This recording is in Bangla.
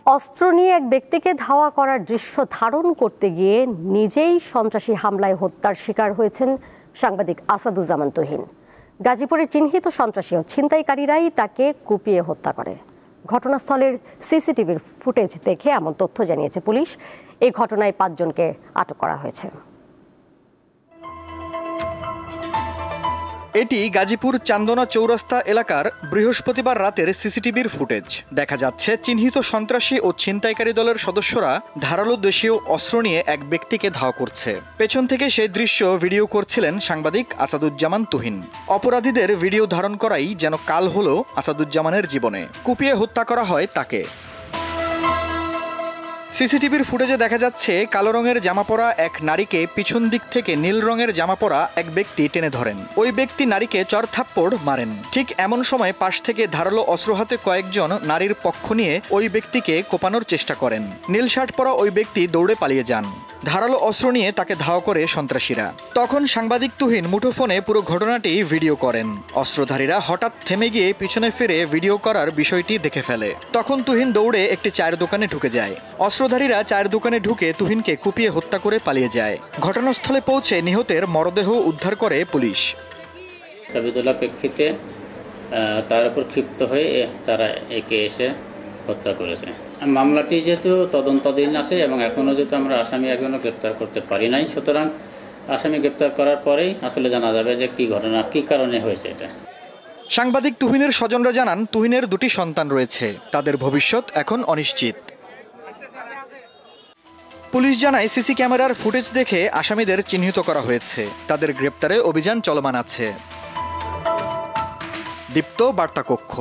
অস্ত্র নিয়ে এক ব্যক্তিকে ধাওয়া করার দৃশ্য ধারণ করতে গিয়ে নিজেই সন্ত্রাসী হামলায় হত্যার শিকার হয়েছেন সাংবাদিক আসাদুজ্জামান তুহিন। গাজীপুরের চিহ্নিত সন্ত্রাসী ও ছিনতাইকারীরাই তাকে কুপিয়ে হত্যা করে। ঘটনাস্থলের সিসিটিভির ফুটেজ দেখে এমন তথ্য জানিয়েছে পুলিশ। এই ঘটনায় 5 জনকে আটক করা হয়েছে। এটি গাজীপুর চান্দনা চৌরাস্তা এলাকার বৃহস্পতিবার রাতের সিসিটিভির ফুটেজ। দেখা যাচ্ছে চিহ্নিত সন্ত্রাসী ও ছিনতাইকারী দলের সদস্যরা ধারালো দেশীয় অস্ত্র নিয়ে এক ব্যক্তিকে ধাওয়া করছে। পেছন থেকে সেই দৃশ্য ভিডিও করছিলেন সাংবাদিক আসাদুজ্জামান তুহিন। অপরাধীদের ভিডিও ধারণ করাই যেন কাল হলো আসাদুজ্জামানের জীবনে। কুপিয়ে হত্যা করা হয় তাকে। সিসিটিভির ফুটেজে দেখা যাচ্ছে কালো রঙের জামা পরা এক নারীকে পিছন দিক থেকে নীল রঙের জামা পরা এক ব্যক্তি টেনে ধরেন। ওই ব্যক্তি নারীকে চড়থাপ্পড় মারেন। ঠিক এমন সময় পাশ থেকে ধারালো অস্ত্র হাতে কয়েকজন নারীর পক্ষ নিয়ে ওই ব্যক্তিকে কোপানোর চেষ্টা করেন। নীল শার্ট পরা ওই ব্যক্তি দৌড়ে পালিয়ে যান। ধারালো অস্ত্র নিয়ে তাকে ধাওয়া করে সন্ত্রাসীরা। তখন সাংবাদিক তুহিন মুঠোফোনে পুরো ঘটনাটি ভিডিও করেন। অস্ত্রধারীরা হঠাৎ থেমে গিয়ে পিছনে ফিরে ভিডিও করার বিষয়টি দেখে ফেলে। তখন তুহিন দৌড়ে একটি চায়ের দোকানে ঢুকে যায়। অস্ত্রধারীরা চায়ের দোকানে ঢুকে তুহিনকে কুপিয়ে হত্যা করে পালিয়ে যায়। ঘটনাস্থলে পৌঁছে নিহতের মরদেহ উদ্ধার করে পুলিশ। সাবিদুল্লাহ প্রেক্ষিতে তার উপর ক্ষিপ্ত হয়ে তারা একে এসে হত্যা করেছে। মামলাটি যেহেতু তদন্তাধীন আছে এবং এখনও যেহেতু আমরা আসামি একজনও গ্রেপ্তার করতে পারি নাই, সুতরাং আসামি গ্রেপ্তার করার পরেই আসলে জানা যাবে যে কি ঘটনা, কি কারণে হয়েছে এটা। সাংবাদিক তুহিনের স্বজনরা জানান তুহিনের 2টি সন্তান রয়েছে। তাদের ভবিষ্যৎ এখন অনিশ্চিত। পুলিশ জানায় সিসি ক্যামেরার ফুটেজ দেখে আসামিদের চিহ্নিত করা হয়েছে। তাদের গ্রেপ্তারে অভিযান চলমান আছে। দীপ্ত বার্তা কক্ষ।